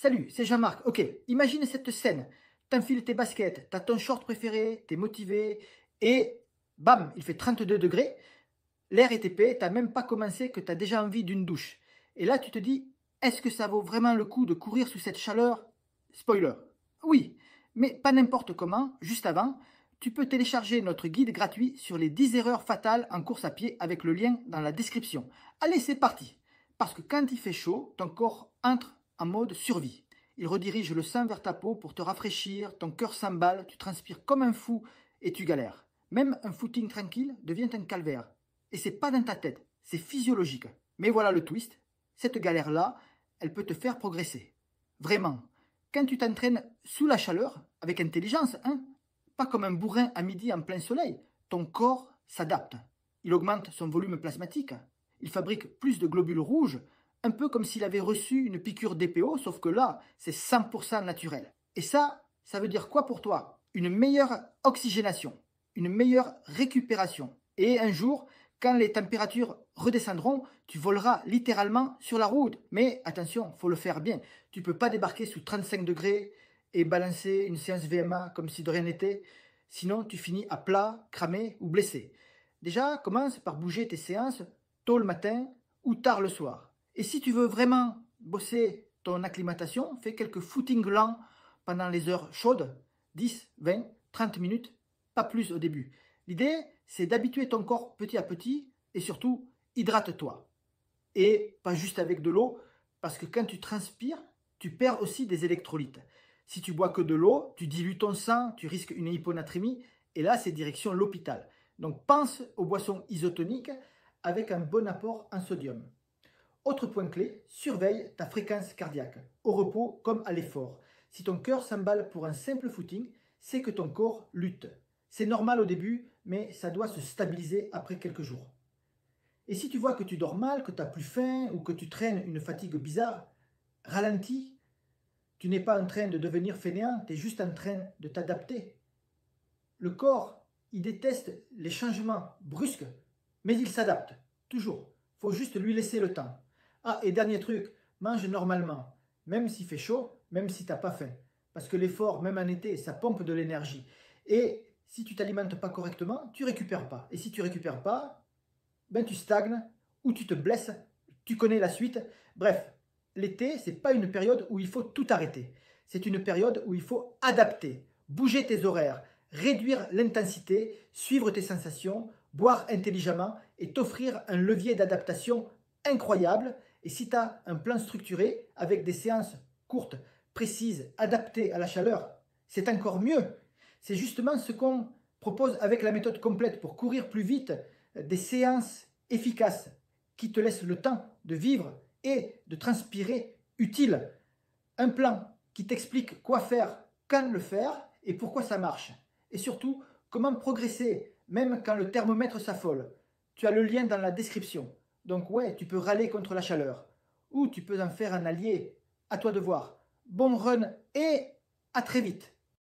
Salut, c'est Jean-Marc. Ok, imagine cette scène. T'enfiles tes baskets, t'as ton short préféré, t'es motivé, et bam, il fait 32 degrés, l'air est épais, t'as même pas commencé que t'as déjà envie d'une douche. Et là, tu te dis, est-ce que ça vaut vraiment le coup de courir sous cette chaleur? Spoiler. Oui, mais pas n'importe comment, juste avant, tu peux télécharger notre guide gratuit sur les 10 erreurs fatales en course à pied avec le lien dans la description. Allez, c'est parti. Parce que quand il fait chaud, ton corps entre en mode survie. Il redirige le sang vers ta peau pour te rafraîchir, ton cœur s'emballe, tu transpires comme un fou et tu galères. Même un footing tranquille devient un calvaire. Et c'est pas dans ta tête, c'est physiologique. Mais voilà le twist, cette galère-là, elle peut te faire progresser. Vraiment. Quand tu t'entraînes sous la chaleur, avec intelligence, hein, pas comme un bourrin à midi en plein soleil, ton corps s'adapte. Il augmente son volume plasmatique, il fabrique plus de globules rouges, un peu comme s'il avait reçu une piqûre d'EPO, sauf que là, c'est 100% naturel. Et ça veut dire quoi pour toi? Une meilleure oxygénation, une meilleure récupération. Et un jour, quand les températures redescendront, tu voleras littéralement sur la route. Mais attention, faut le faire bien. Tu peux pas débarquer sous 35 degrés et balancer une séance VMA comme si de rien n'était. Sinon, tu finis à plat, cramé ou blessé. Déjà, commence par bouger tes séances tôt le matin ou tard le soir. Et si tu veux vraiment bosser ton acclimatation, fais quelques footings lents pendant les heures chaudes, 10, 20, 30 minutes, pas plus au début. L'idée, c'est d'habituer ton corps petit à petit et surtout, hydrate-toi. Et pas juste avec de l'eau, parce que quand tu transpires, tu perds aussi des électrolytes. Si tu bois que de l'eau, tu dilues ton sang, tu risques une hyponatrémie, et là, c'est direction l'hôpital. Donc pense aux boissons isotoniques avec un bon apport en sodium. Autre point clé, surveille ta fréquence cardiaque, au repos comme à l'effort. Si ton cœur s'emballe pour un simple footing, c'est que ton corps lutte. C'est normal au début, mais ça doit se stabiliser après quelques jours. Et si tu vois que tu dors mal, que tu n'as plus faim ou que tu traînes une fatigue bizarre, ralentis. Tu n'es pas en train de devenir fainéant, tu es juste en train de t'adapter. Le corps, il déteste les changements brusques, mais il s'adapte, toujours. Il faut juste lui laisser le temps. Ah, et dernier truc, mange normalement, même s'il fait chaud, même si tu n'as pas faim. Parce que l'effort, même en été, ça pompe de l'énergie. Et si tu ne t'alimentes pas correctement, tu ne récupères pas. Et si tu ne récupères pas, ben tu stagnes ou tu te blesses, tu connais la suite. Bref, l'été, ce n'est pas une période où il faut tout arrêter. C'est une période où il faut adapter, bouger tes horaires, réduire l'intensité, suivre tes sensations, boire intelligemment et t'offrir un levier d'adaptation incroyable. Et si tu as un plan structuré avec des séances courtes, précises, adaptées à la chaleur, c'est encore mieux. C'est justement ce qu'on propose avec la méthode complète pour courir plus vite, des séances efficaces qui te laissent le temps de vivre et de transpirer utile. Un plan qui t'explique quoi faire, quand le faire et pourquoi ça marche. Et surtout, comment progresser, même quand le thermomètre s'affole. Tu as le lien dans la description. Donc ouais, tu peux râler contre la chaleur. Ou tu peux en faire un allié. À toi de voir. Bon run et à très vite.